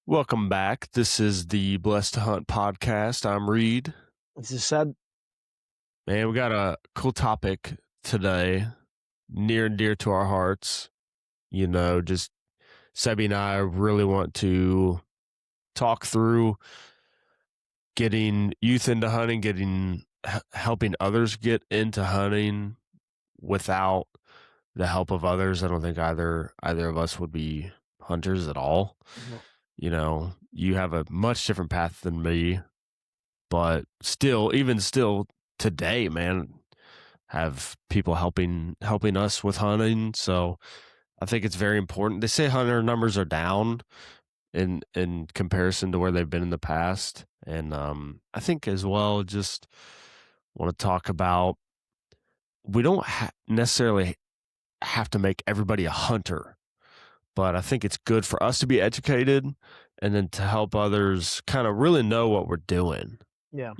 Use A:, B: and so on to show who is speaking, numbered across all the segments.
A: Welcome back. This is the Blessed to Hunt podcast. I'm Reed.
B: This is sad.
A: Man, we got a cool topic today, near and dear to our hearts. Just Sebi and I really want to talk through getting youth into hunting, helping others get into hunting without the help of others. I don't think either of us would be hunters at all.
B: Mhm.
A: You have a much different path than me. But even still today, man, have people helping us with hunting. So I think it's very important. They say hunter numbers are down in comparison to where they've been in the past. And I think as well, just want to talk about we don't necessarily have to make everybody a hunter, but I think it's good for us to be educated and then to help others kind of really know what we're doing.
B: Yeah.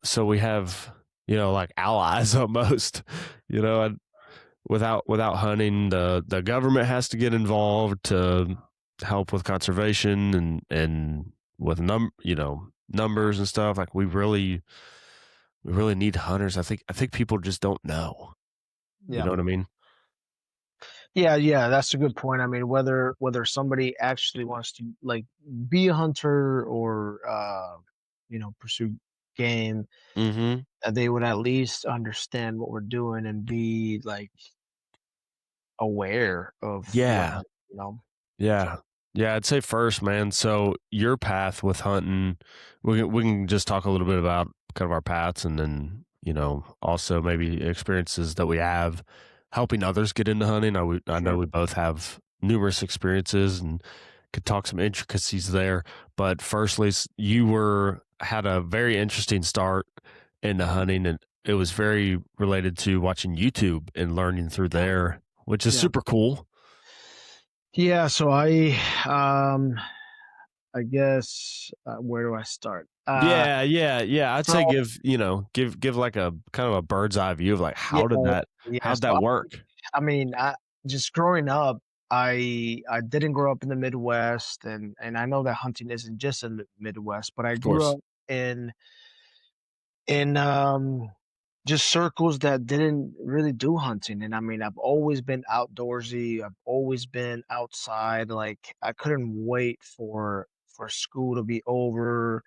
A: So we have, like allies almost, and without hunting, the government has to get involved to help with conservation and with numbers and stuff. Like we really need hunters. I think people just don't know. You
B: Yeah.
A: know what I mean?
B: Yeah, that's a good point. I mean, whether somebody actually wants to like be a hunter or pursue game,
A: Mm-hmm.
B: they would at least understand what we're doing and be like aware of what
A: Yeah.
B: you know. So
A: Yeah. Yeah, I'd say first, man. So your path with hunting, we can just talk a little bit about kind of our paths, and then also maybe experiences that we have helping others get into hunting. I know
B: sure.
A: we both have numerous experiences and could talk some intricacies there. But firstly, you had a very interesting start into hunting, and it was very related to watching YouTube and learning through
B: Yeah.
A: there, which is
B: Yeah.
A: super cool.
B: Yeah, so I guess where do I start?
A: Yeah. I'd say
B: So
A: give like a kind of a bird's eye view of like
B: yeah,
A: how'd
B: so
A: that work?
B: I mean, just growing up, I didn't grow up in the Midwest, and I know that hunting isn't just in the Midwest, but I
A: Of
B: grew
A: course.
B: up in in just circles that didn't really do hunting. And I mean, I've always been outdoorsy. I've always been outside. Like I couldn't wait for school to be over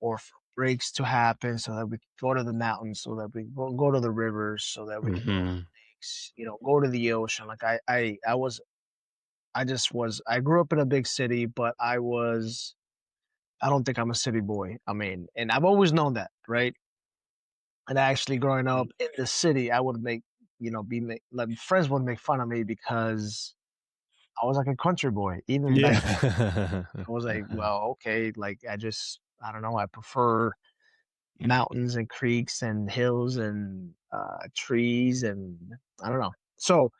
B: or for breaks to happen so that we could go to the mountains, so that we go to the rivers, so that we could go to
A: Hmm.
B: lakes, go to the ocean. Like I just was I grew up in a big city, but I don't think I'm a city boy. I mean, and I've always known that, right? And actually growing up in the city, I would make, be make like friends would make fun of me because I was like a country boy. Even back then,
A: Yeah.
B: I was like, well, okay, like I don't know, I prefer mountains and creeks and hills and trees and I don't know. So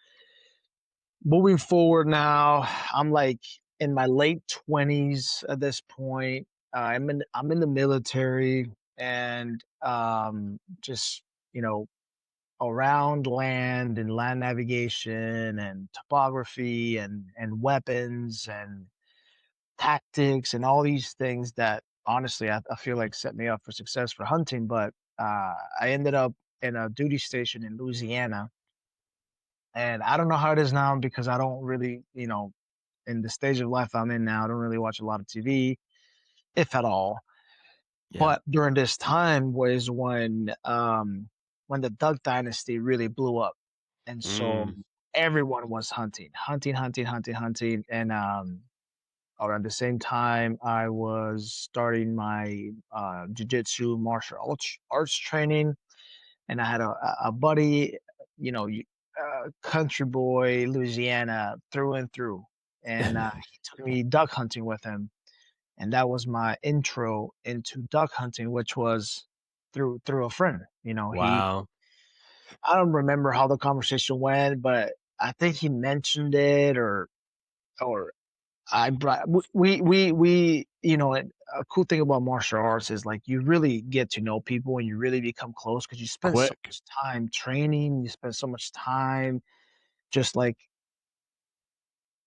B: moving forward now, I'm like in my late 20s at this point. I'm in the military and just you know around land and land navigation and topography and weapons and tactics and all these things that honestly I feel like set me up for success for hunting. But I ended up in a duty station in Louisiana, and I don't know how it is now because I don't really, in the stage of life I'm in now, I don't really watch a lot of TV, if at all.
A: Yeah.
B: But during this time was when the Duck Dynasty really blew up, and so
A: Mm.
B: everyone was hunting, and around the same time I was starting my jujitsu martial arts training, and I had a buddy, country boy, Louisiana through and through, and he took me duck hunting with him, and that was my intro into duck hunting, which was through a friend. He
A: Wow.
B: I don't remember how the conversation went, but I think he mentioned it, or I brought we a cool thing about martial arts is like you really get to know people and you really become close because you spend so
A: Quick.
B: much time training, you spend so much time just like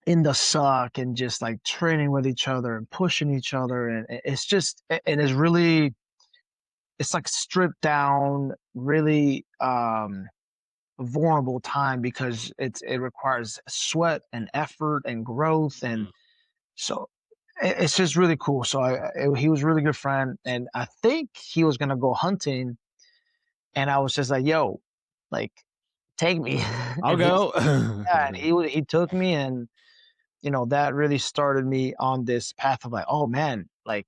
B: in the suck and just like training with each other and pushing each other. And it's just, and it's really, it's like stripped down, really, vulnerable time because it requires sweat and effort and growth. And
A: Mm.
B: so it's just really cool. So he was a really good friend. And I think he was going to go hunting. And I was just like, yo, like, take me.
A: I'll
B: And he,
A: go.
B: yeah, and he took me. And, that really started me on this path of like, oh man, like,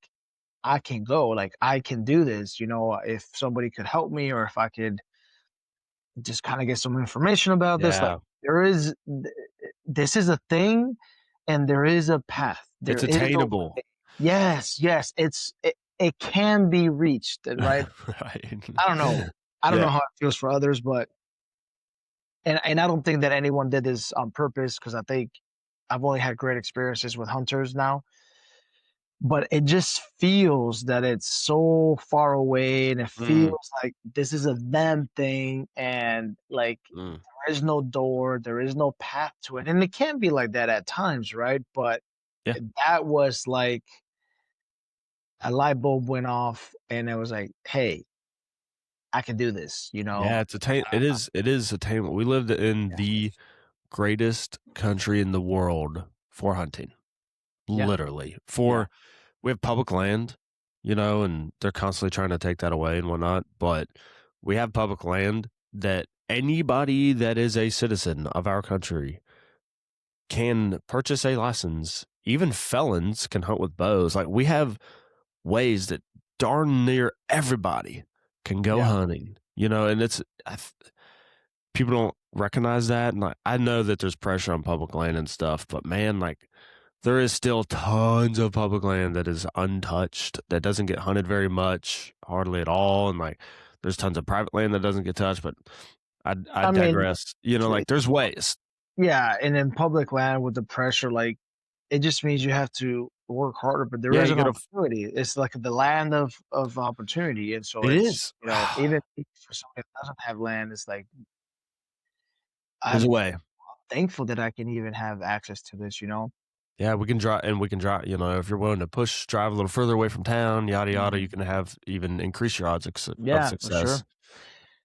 B: I can go, like, I can do this, if somebody could help me or if I could just kind of get some information about this. Like,
A: Yeah,
B: this is a thing and there is a path. There
A: it's
B: is a
A: attainable.
B: way. Yes, yes. It can be reached, right?
A: Right.
B: I don't know. I don't
A: Yeah.
B: know how it feels for others, but and I don't think that anyone did this on purpose because I think I've only had great experiences with hunters now. But it just feels that it's so far away and it
A: Mm,
B: feels like this is a them thing and like
A: mm.
B: there is no door, there is no path to it. And it can be like that at times, right? But
A: Yeah.
B: that was like a light bulb went off and it was like, hey, I can do this,
A: Yeah, it is attainable. We lived in the greatest country in the world for hunting.
B: Yeah,
A: Literally.
B: yeah,
A: We have public land, and they're constantly trying to take that away and whatnot, but we have public land that anybody that is a citizen of our country can purchase a license. Even felons can hunt with bows. Like, we have ways that darn near everybody can go
B: yeah.
A: hunting, and people don't recognize that. And like, I know that there's pressure on public land and stuff, but man, like, there is still tons of public land that is untouched, that doesn't get hunted very much, hardly at all. And like, there's tons of private land that doesn't get touched, but I
B: I mean,
A: digress. Like, there's ways.
B: yeah, and in public land with the pressure, like it just means you have to work harder, but there
A: Yeah,
B: is
A: you
B: an
A: gotta,
B: opportunity. It's like the land of opportunity, and so
A: it
B: it's
A: is.
B: even for somebody that doesn't have land, it's like
A: There's a
B: I'm
A: way.
B: thankful that I can even have access to this.
A: Yeah, we can drive, if you're willing to drive a little further away from town, yada, yada, you
B: Mhm.
A: can even increase your odds of
B: Yeah, for
A: success.
B: sure.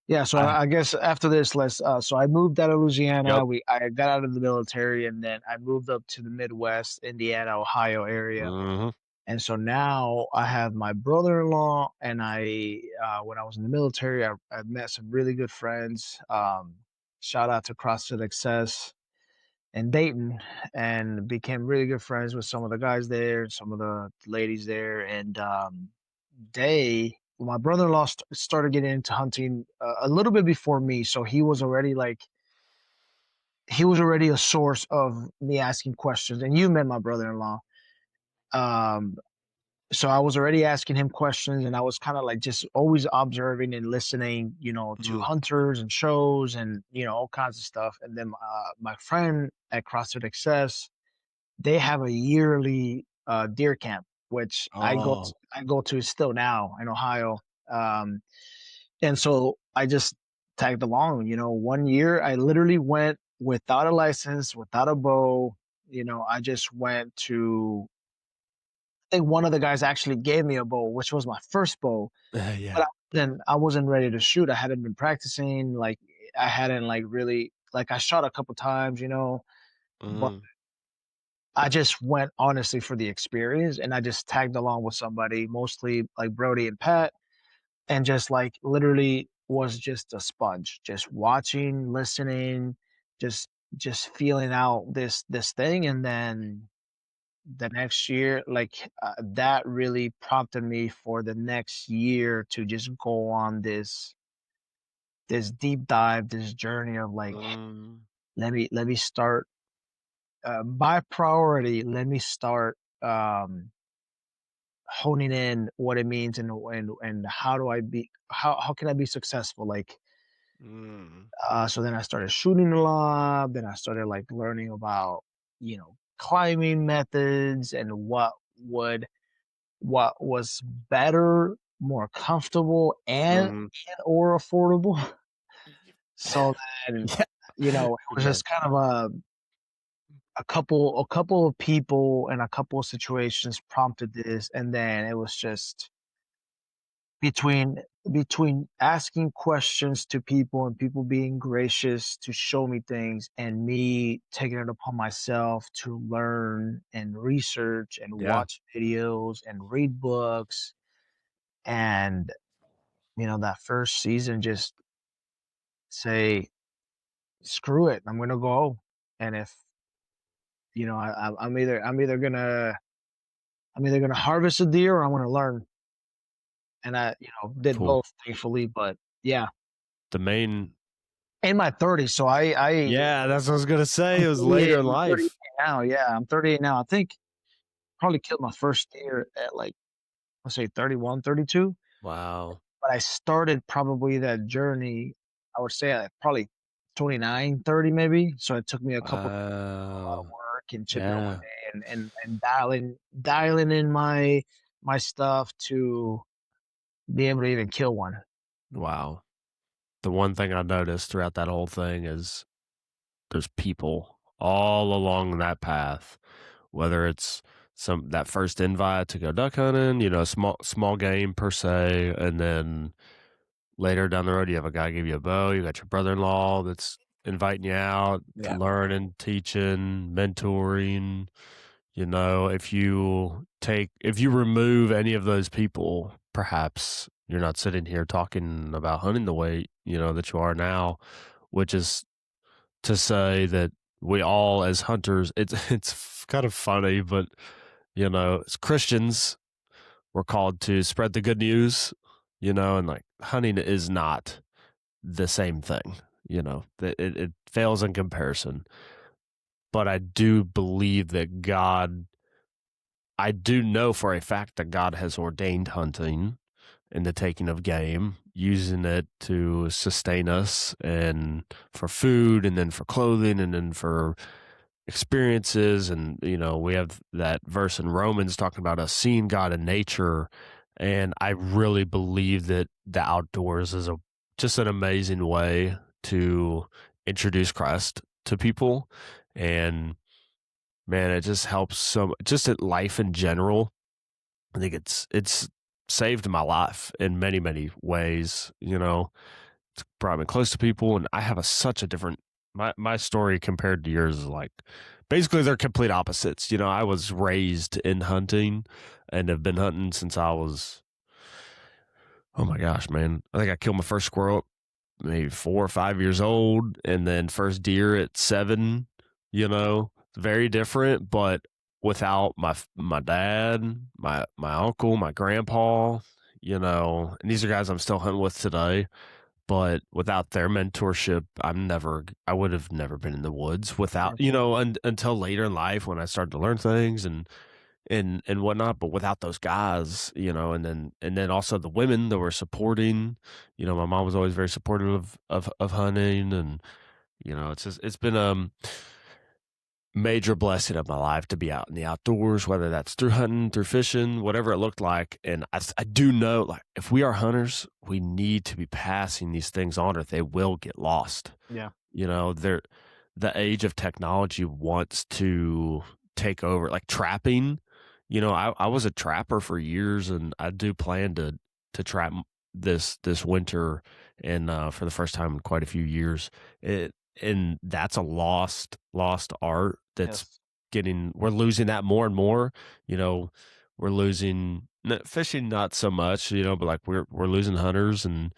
B: Yeah, so
A: I,
B: I guess after this, let's. So I moved out of
A: yep.
B: Louisiana. I got out of the military, and then I moved up to the Midwest, Indiana, Ohio area.
A: Hmm.
B: And so now I have my brother-in-law, and when I was in the military, I met some really good friends. Shout out to CrossFit Access in Dayton, and became really good friends with some of the guys there, some of the ladies there, and my brother-in-law started getting into hunting a little bit before me, so he was already a source of me asking questions. And you met my brother-in-law. Um, so I was already asking him questions and I was kind of like just always observing and listening, to
A: Mm,
B: hunters and shows and, all kinds of stuff. And then my friend at CrossFit Access, they have a yearly deer camp, which
A: oh,
B: I go to still now in Ohio. Um, and so I just tagged along, one year I literally went without a license, without a bow. I just went to I think one of the guys actually gave me a bow, which was my first bow, but
A: yeah.
B: I wasn't ready to shoot. I hadn't been practicing, like I hadn't like really like I shot a couple times, but
A: Mm,
B: I just went honestly for the experience and I just tagged along with somebody, mostly like Brody and Pat, and just like literally was just a sponge, just watching, listening, just just feeling out this thing. And then the next year, like that really prompted me for the next year to just go on this deep dive, this journey of like,
A: mm,
B: let me start by priority, let me start honing in what it means and how do I be how can I be successful, like
A: mm,
B: so then I started shooting a lot, then I started like learning about climbing methods and would what was better, more comfortable,
A: mhm.
B: and or affordable. So then,
A: Yeah.
B: it was
A: Yeah.
B: just kind of a a couple of people and a couple of situations prompted this, and then it was just between asking questions to people and people being gracious to show me things and me taking it upon myself to learn and research and
A: Yeah.
B: watch videos and read books. And that first season, just say screw it, I'm gonna go. And if I'm either gonna harvest a deer or I'm gonna learn. And I did
A: Cool.
B: both, thankfully. But yeah,
A: The main,
B: in my 30s. So
A: yeah, that's what I was gonna say.
B: I'm
A: It was
B: 38.
A: later in
B: I'm 38
A: life.
B: now. Yeah, I'm 38 now. I think probably killed my first deer at, like, let's say 31, 32.
A: Wow.
B: But I started probably that journey, I would say, at probably 29, 30 maybe. So it took me a couple a lot of
A: Wow.
B: work and chipping away
A: Yeah.
B: and dialing in my stuff to be able to even kill one.
A: Wow. The one thing I noticed throughout that whole thing is there's people all along that path, whether it's that first invite to go duck hunting, small game per se, and then later down the road you have a guy give you a bow, you got your brother-in-law that's inviting you out to
B: Yeah.
A: learn and teaching, mentoring. If you remove any of those people, perhaps you're not sitting here talking about hunting the way, that you are now, which is to say that we all as hunters, it's kind of funny, but as Christians, we're called to spread the good news, and like hunting is not the same thing, that it fails in comparison. But I do believe that I do know for a fact that God has ordained hunting and the taking of game, using it to sustain us and for food and then for clothing and then for experiences. And, we have that verse in Romans talking about us seeing God in nature. And I really believe that the outdoors is just an amazing way to introduce Christ to people. And man, it just helps just at life in general. I think it's saved my life in many, many ways. It's brought me close to people, and I have such a different my story compared to yours is like basically they're complete opposites. I was raised in hunting and have been hunting since I was, oh my gosh, man. I think I killed my first squirrel maybe 4 or 5 years old, and then first deer at 7. Very different, but without my dad, my uncle, my grandpa, and these are guys I'm still hunting with today. But without their mentorship, I would have never been in the woods without,
B: Sure.
A: until later in life when I started to learn things and whatnot. But without those guys, and then also the women that were supporting, my mom was always very supportive of hunting, and it's been major blessing of my life to be out in the outdoors, whether that's through hunting, through fishing, whatever it looked like. And I do know, like, if we are hunters, we need to be passing these things on or they will get lost.
B: Yeah.
A: They're the age of technology wants to take over, like trapping. I was a trapper for years, and I do plan to trap this winter, and for the first time in quite a few years. And that's a lost art that's
B: Yes.
A: we're losing that more and more. We're losing fishing, not so much, but like we're losing hunters, and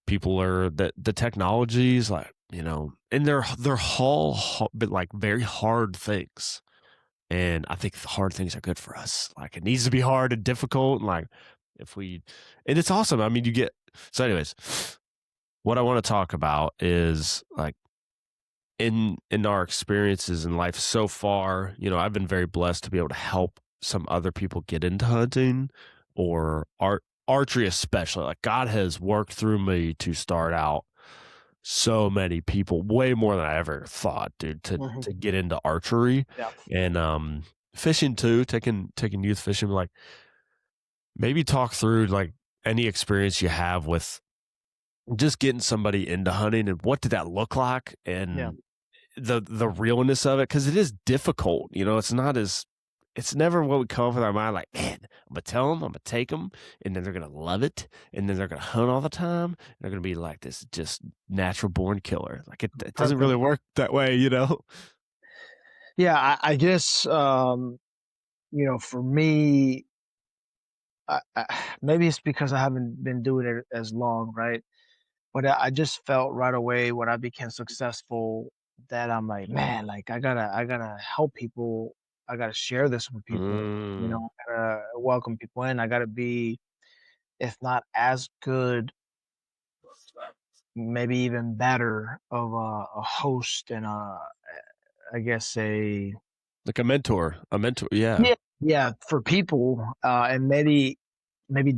A: people are the technologies, like, and they're all but like very hard things. And I think the hard things are good for us. Like, it needs to be hard and difficult. And like, and it's awesome. I mean, so anyways, what I want to talk about is like, in our experiences in life so far, I've been very blessed to be able to help some other people get into hunting or archery, especially. Like, God has worked through me to start out so many people, way more than I ever thought, dude, to
B: Mhm.
A: to get into archery.
B: Yeah.
A: And fishing too, taking youth fishing. Like, maybe talk through like any experience you have with just getting somebody into hunting, and what did that look like,
B: Yeah.
A: and the realness of it, because it is difficult, it's not as it's never what we come up with our mind like, "Man, I'm gonna tell them, I'm gonna take them, and then they're gonna love it, and then they're gonna hunt all the time, and they're gonna be like this just natural born killer." Like, it doesn't really
B: Perfect.
A: work that way, you know?
B: Yeah, I guess for me, maybe it's because I haven't been doing it as long, right? But I just felt right away when I became successful that I'm like, man, like I gotta help people. I gotta share this with people.
A: Mm,
B: I gotta welcome people in. I gotta be, if not as good, maybe even better of a host and I guess
A: like a mentor, yeah.
B: yeah, yeah, for people, and maybe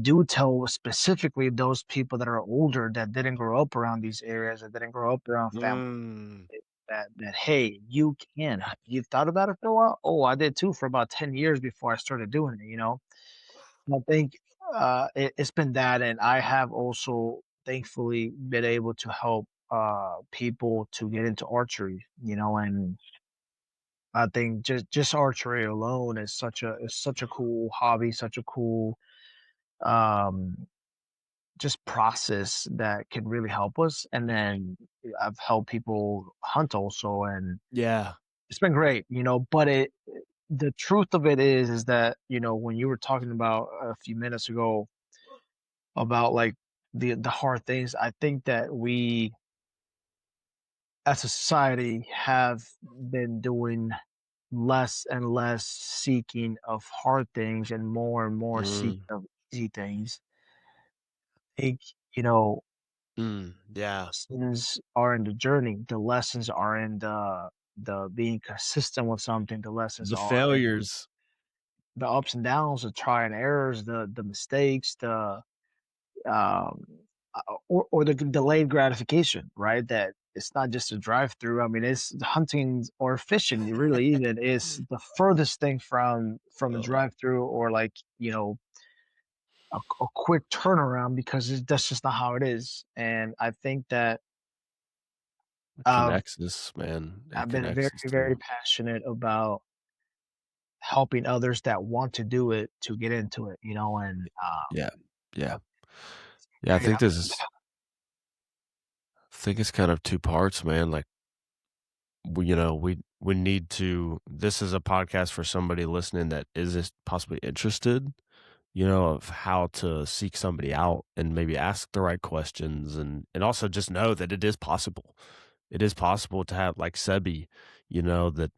B: do tell specifically those people that are older that didn't grow up around these areas, that didn't grow up around family,
A: Mm,
B: that hey, you can. You've thought about it for a while? Oh, I did too for about 10 years before I started doing it, you know? And I think it's been that, and I have also thankfully been able to help people to get into archery, and I think just archery alone is such a cool hobby, such a cool um just process that can really help us. And then I've helped people hunt also, and
A: yeah.
B: it's been great, but the truth of it is that, when you were talking about a few minutes ago about like the hard things, I think that we as a society have been doing less and less seeking of hard things and more seeking
A: Mm,
B: of easy things. I think, you know,
A: yeah.
B: lessons are in the journey. The lessons are in the being consistent with something. The lessons
A: The
B: are in
A: failures.
B: the ups and downs, the try and errors, the mistakes, um, or the delayed gratification, right? That it's not just a drive through. I mean, it's hunting or fishing. Really, even is the furthest thing from a
A: Oh,
B: drive through or like a quick turnaround because that's just not how it is. And I think that
A: it
B: I've
A: connects us, man. It
B: I've been very
A: connects us
B: very
A: too.
B: passionate about helping others that want to do it to get into it. And
A: Yeah. Yeah.
B: it's
A: Yeah,
B: great.
A: I think it's kind of 2 parts, man, like, we need to this is a podcast for somebody listening that is just possibly interested, of how to seek somebody out and maybe ask the right questions and also just know that it is possible. It is possible to have like Sebi, that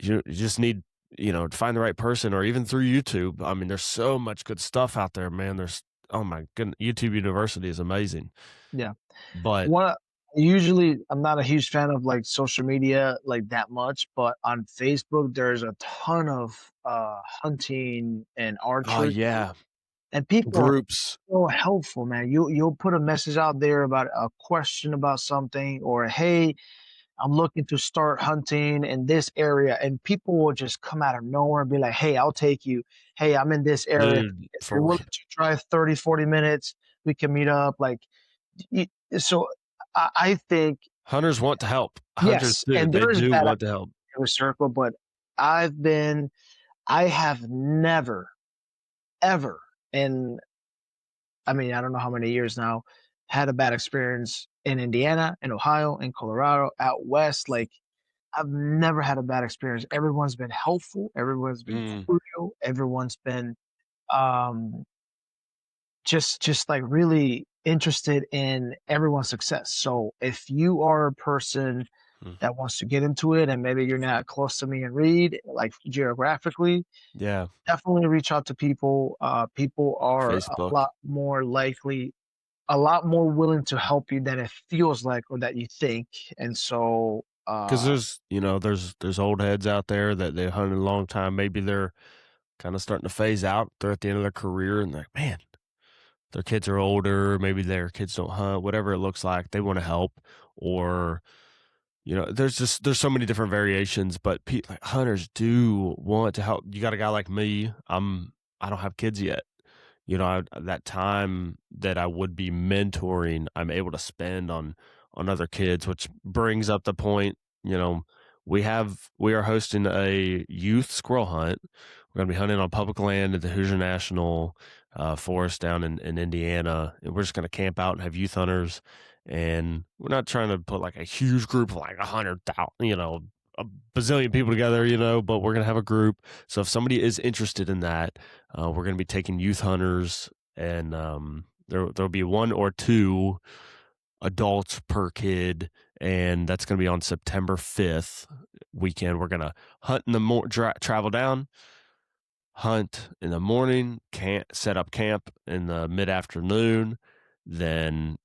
A: you just need, to find the right person or even through YouTube. I mean, there's so much good stuff out there, man. There's oh my goodness, YouTube University is amazing.
B: Yeah.
A: But
B: One Usually, I'm not a huge fan of, like, social media, like, that much, but on Facebook, there's a ton of, hunting and
A: oh
B: archery,
A: yeah,
B: and people are
A: groups.
B: so helpful, man. You'll put a message out there about a question about something or, "Hey, I'm looking to start hunting in this area," and people will just come out of nowhere and be like, "Hey, I'll take you. Hey, I'm in this area.
A: Dude,
B: If you're
A: for
B: willing to drive 30, 40 minutes, we can meet up." Like, y so I think
A: hunters want to help. Hunters
B: yes,
A: do.
B: and
A: They
B: there is
A: do
B: that
A: want to help.
B: inner circle, but I've been I have never, ever in I mean, I don't know how many years now, had a bad experience in Indiana, in Ohio, in Colorado, out west, like, I've never had a bad experience. Everyone's been helpful, everyone's been
A: Mm,
B: cordial, everyone's been, um, just, like, really interested in everyone's success. So, if you are a person
A: mm.
B: that wants to get into it and maybe you're not close to me and read, like, geographically,
A: Yeah,
B: definitely reach out to people. People are
A: Facebook.
B: a lot more willing to help you than it feels like or that you think. And so,
A: 'Cause there's old heads out there that they hunted a long time. Maybe they're kinda starting to phase out. They're at the end of their career and they're like, "Man," their kids are older, maybe their kids don't hunt, whatever it looks like, they wanna help. Or, there's so many different variations, but like, hunters do want to help. You got a guy like me, I don't have kids yet. That time that I would be mentoring, I'm able to spend on other kids, which brings up the point. you know, we are hosting a youth squirrel hunt. We're going to be hunting on public land at the Hoosier National Forest down in Indiana, and we're just going to camp out and have youth hunters. And we're not trying to put like a huge group of like 100,000, a bazillion people together, but we're going to have a group. So if somebody is interested in that, we're going to be taking youth hunters, and there'll be one or two adults per kid, and that's going to be on September 5th weekend. We're going to hunt in the travel down, hunt in the morning, set up camp in the mid afternoon, then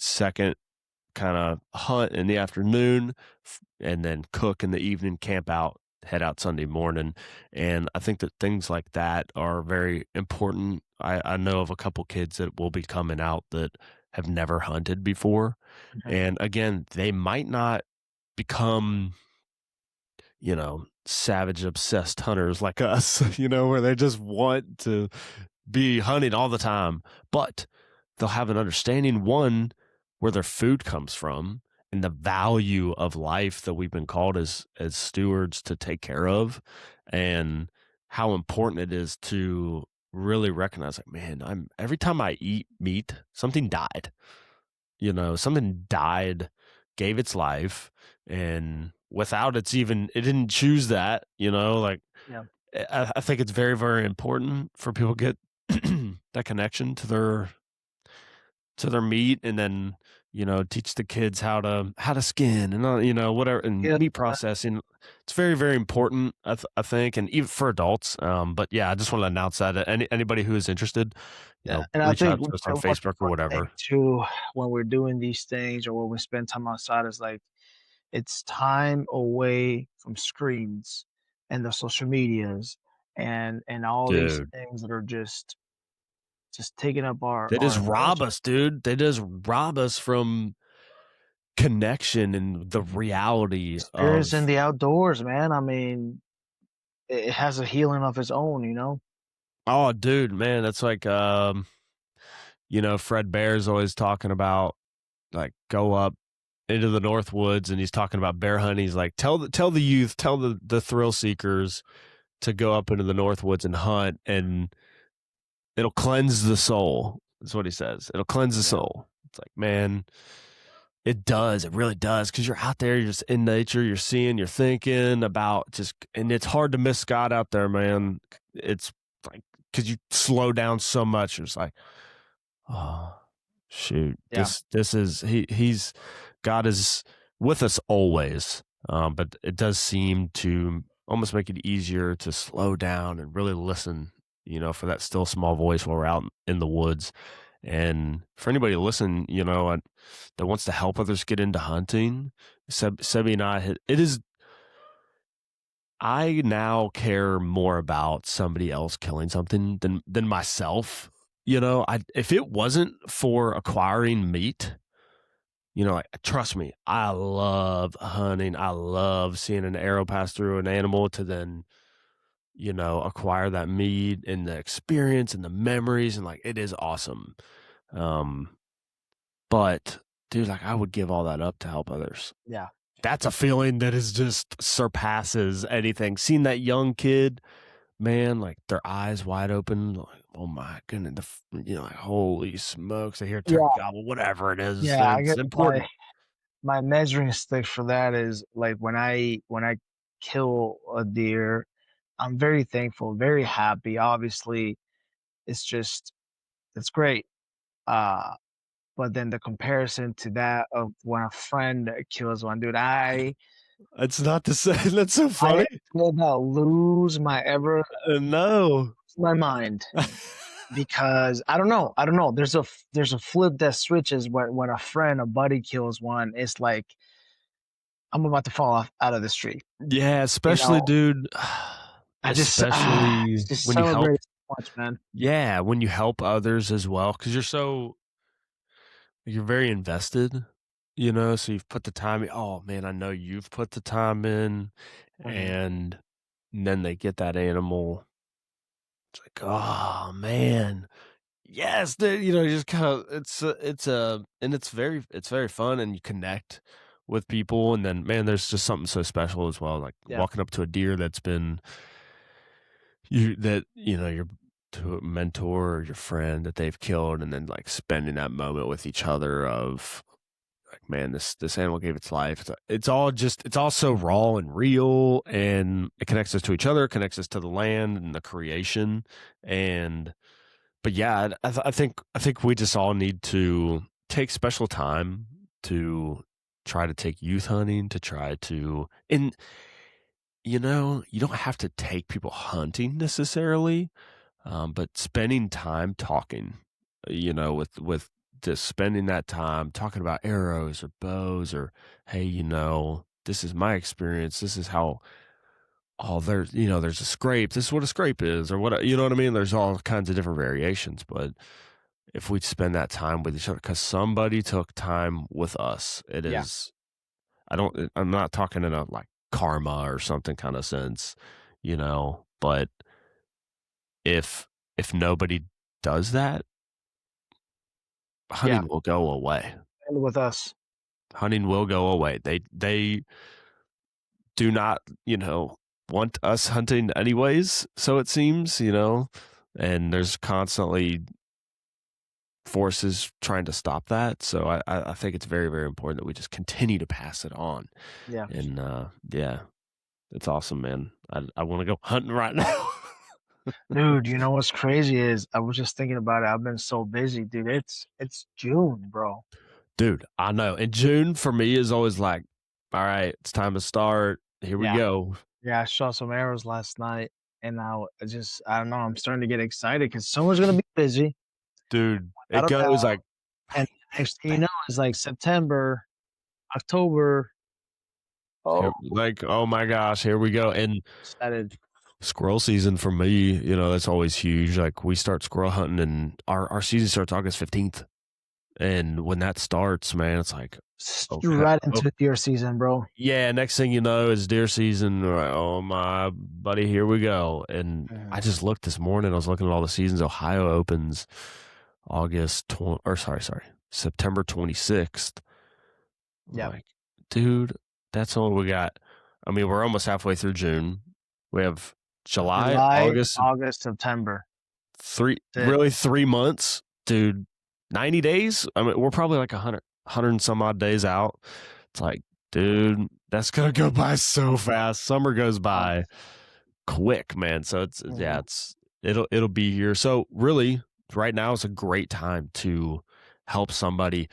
A: second kind of hunt in the afternoon, and then cook in the evening, camp out, head out Sunday morning. And I think that things like that are very important. I know of a couple kids that will be coming out that have never hunted before.
B: Mhm.
A: And again, they might not become, savage obsessed hunters like us, where they just want to be hunting all the time, but they'll have an understanding, one, where their food comes from and the value of life that we've been called as stewards to take care of, and how important it is to really recognize, like, man, every time I eat meat, something died. Something died, gave its life, and without it didn't choose that, like,
B: Yeah.
A: I think it's very, very important for people to get that connection to their meat, and then teach the kids how to skin and whatever, and
B: Yeah.
A: meat processing. It's very, very important, I think, and even for adults. But yeah, I just want to announce that anybody who is interested,
B: Yeah. And I
A: reach
B: think
A: out to us on
B: one
A: Facebook or
B: one thing
A: whatever.
B: too, when we're doing these things or when we spend time outside is like it's time away from screens and the social medias and all these
A: Dude,
B: things that are just taking up our
A: they just
B: our
A: rob
B: attention.
A: us, dude. They just rob us from connection and the reality
B: Experience in
A: of,
B: the outdoors, man. I mean, it has a healing of its own, you know?
A: oh, dude, man, that's like, Fred Bear's always talking about, like, go up into the North Woods, and he's talking about bear hunting. He's like, tell the youth, tell the thrill seekers to go up into the North Woods and hunt, and it'll cleanse the soul. That's what he says. It'll cleanse the
B: Yeah.
A: soul. It's like, man, it does. It really does. Because you're out there, you're just in nature, you're seeing, you're thinking about and it's hard to miss God out there, man. It's like, because you slow down so much. It's like, oh, shoot,
B: Yeah.
A: this is, God is with us always. But it does seem to almost make it easier to slow down and really listen, for that still small voice while we're out in the woods. And for anybody to listen, that wants to help others get into hunting, Sebi and I, I now care more about somebody else killing something than myself. If it wasn't for acquiring meat, like, trust me, I love hunting. I love seeing an arrow pass through an animal to then, acquire that meat and the experience and the memories, and like, it is awesome. Um, but dude, like, I would give all that up to help others.
B: Yeah.
A: That's a feeling that is just surpasses anything. Seeing that young kid, man, like, their eyes wide open, like, oh my goodness, like, holy smokes, I hear turkey
B: Yeah.
A: gobble, whatever it is,
B: Yeah. I
A: it's
B: guess my
A: important.
B: my measuring stick for that is like when I kill a deer, I'm very thankful, very happy. Obviously, it's just it's great. Uh, but then the comparison to that of when a friend kills one, dude,
A: It's not the same. That's so
B: I
A: funny.
B: will about lose
A: No.
B: my mind because I don't know. There's a flip that switches when a friend, a buddy kills one. It's like I'm about to fall off out of this tree.
A: Yeah,
B: You
A: especially,
B: know,
A: dude,
B: I just
A: especially
B: just
A: when you help.
B: celebrate so much, man.
A: Yeah, when you help others as well, because you're very invested, so you've put the time in. Oh man, I know you've put the time in,
B: Mhm.
A: and then they get that animal. It's like, oh man, yes, dude, you just kind of, and it's very fun, and you connect with people, and then man, there's just something so special as well, like
B: Yeah.
A: walking up to a deer that's been your to a mentor or your friend that they've killed, and then like spending that moment with each other of like, man, this animal gave its life. It's all so raw and real, and it connects us to each other, connects us to the land and the creation. And but yeah, I think we just all need to take special time to try to take youth hunting, to try to, and you don't have to take people hunting necessarily, but spending time talking, with just spending that time talking about arrows or bows or, hey, this is my experience. This is how, there's a scrape. This is what a scrape is, or what, you know what I mean? There's all kinds of different variations. But if we spend that time with each other, because somebody took time with us,
B: Yeah.
A: I'm not talking in a like karma or something kind of sense, but if nobody does that,
B: Yeah.
A: hunting will go away.
B: And with us.
A: Hunting will go away. They do not, want us hunting anyways, so it seems, and there's constantly forces trying to stop that. So I think it's very, very important that we just continue to pass it on.
B: Yeah.
A: And yeah, it's awesome, man. I want to go hunting right now.
B: Dude, you know what's crazy is I was just thinking about it. I've been so busy, dude. It's June, bro.
A: Dude, I know. And June for me is always like, all right, it's time to start. Here we
B: Yeah.
A: go.
B: Yeah, I shot some arrows last night, and now I don't know, I'm starting to get excited because summer's gonna be busy,
A: Dude, it
B: without a
A: goes
B: doubt,
A: like
B: and next thing you know, it's like September, October. Oh,
A: like, oh my gosh, here we go. And
B: excited.
A: squirrel season for me, that's always huge. Like we start squirrel hunting and our season starts August 15th. And when that starts, man, it's like, okay.
B: Right
A: Oh,
B: into deer season, bro.
A: yeah, next thing you know is deer season. We're like, oh my buddy, here we go. And I
B: Mhm.
A: just looked this morning, I was looking at all the seasons. Ohio opens September 26th.
B: Yep.
A: Like, dude, that's all we got. I mean, we're almost halfway through June. We have July,
B: July,
A: August,
B: August, September. That's it.
A: 3 months, dude. 90 days. I mean, we're probably like 100 and some odd days out. It's like, dude, that's gonna go by so fast. Summer goes by quick, man. So
B: Mhm.
A: it'll be here. So really, right now is a great time to help somebody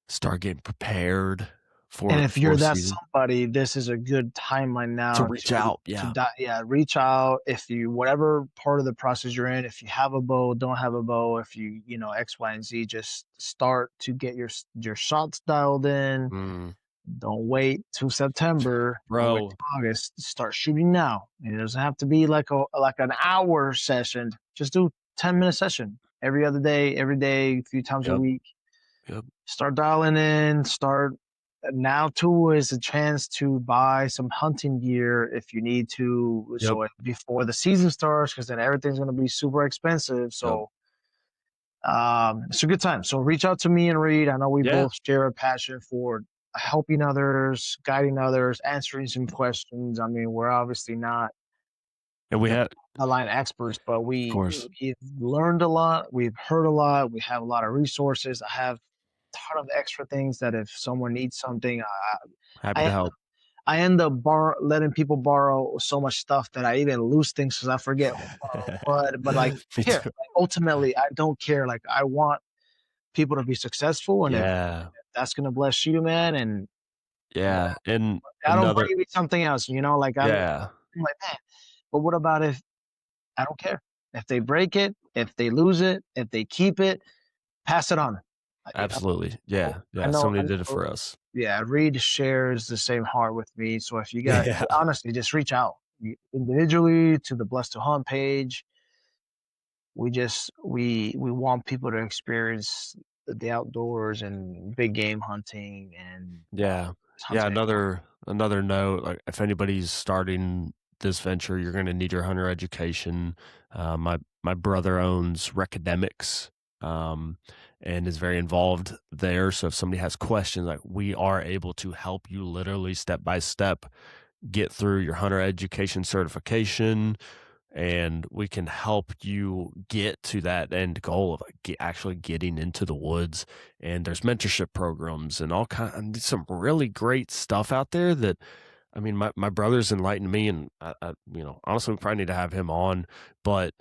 A: start getting prepared
B: And
A: for
B: if you're that
A: season,
B: somebody, this is a good timeline
A: to
B: now
A: reach out. Yeah.
B: yeah, reach out if you whatever part of the process you're in, if you have a bow, don't have a bow, if you know, X, Y, and Z, just start to get your shots dialed in.
A: Mm,
B: Don't wait till September. Don't wait
A: bro.
B: till August. Start shooting now. It doesn't have to be like an hour session. Just do 10-minute session every other day, every day, a few times a
A: Yep.
B: week.
A: Yep.
B: Start dialing in. Start now too is a chance to buy some hunting gear if you need to.
A: Yep.
B: So before the season starts, because then everything's going to be super expensive.
A: Yep.
B: So it's a good time. So reach out to me and Reed. I know we
A: Yeah.
B: both share a passion for helping others, guiding others, answering some questions. I mean, we're obviously not
A: And we
B: the
A: had,
B: line experts, but
A: of course,
B: we've learned a lot. We've heard a lot. We have a lot of resources. I have a ton of extra things that if someone needs something,
A: happy to
B: I
A: help.
B: I end up letting people borrow so much stuff that I even lose things because I forget who borrowed what. But like,
A: Me
B: here,
A: too.
B: like, ultimately, I don't care. Like, I want people to be successful, and if
A: Yeah.
B: that's gonna bless you, man, and
A: Yeah. And
B: I don't
A: another,
B: bring me something else, like
A: yeah.
B: I'm like, man. But what about if I don't care if they break it, if they lose it, if they keep it, pass it on.
A: Absolutely. Yeah.
B: I
A: Yeah.
B: know,
A: Somebody did it for us.
B: yeah, Reed shares the same heart with me. So if you got,
A: Yeah.
B: honestly, just reach out individually to the Blessed to Hunt page. We want people to experience the outdoors and big game hunting and
A: Yeah. Yeah.
B: hunting.
A: Another note, like if anybody's starting this venture, you're going to need your hunter education. My brother owns Recademics. and is very involved there. So if somebody has questions, like we are able to help you literally step by step get through your hunter education certification, and we can help you get to that end goal of like actually getting into the woods. And there's mentorship programs and all kind of some really great stuff out there that, I mean, my brother's enlightened me, and honestly, we probably need to have him on, but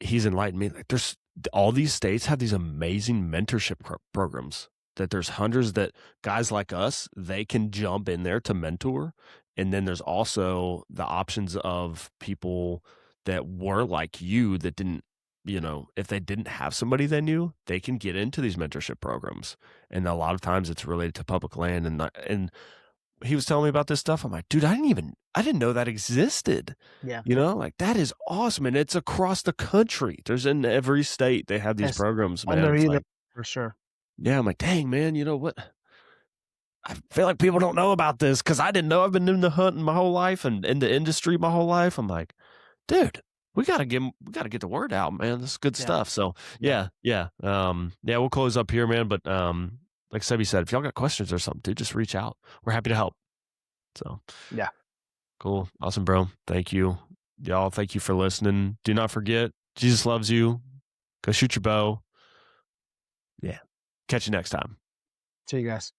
A: he's enlightened me. Like, there's all these states have these amazing mentorship programs that there's hundreds that guys like us, they can jump in there to mentor. And then there's also the options of people that were like you that didn't, if they didn't have somebody they knew, they can get into these mentorship programs. And a lot of times it's related to public land. And he was telling me about this stuff. I'm like, dude, I didn't know that existed.
B: Yeah.
A: Like that is awesome. And it's across the country. There's in every state, they have these
B: Yes.
A: programs, man.
B: Under
A: It's
B: either,
A: like,
B: for sure.
A: yeah, I'm like, dang, man, you know what? I feel like people don't know about this because I didn't know. I've been in the hunting my whole life and in the industry my whole life. I'm like, dude, we gotta get the word out, man. This is good
B: Yeah.
A: stuff. So yeah. We'll close up here, man. But like Sebi said, if y'all got questions or something, dude, just reach out. We're happy to help. So
B: Yeah.
A: cool. Awesome, bro. Thank you. Y'all, thank you for listening. Do not forget, Jesus loves you. Go shoot your bow. Yeah. Catch you next time.
B: See you guys.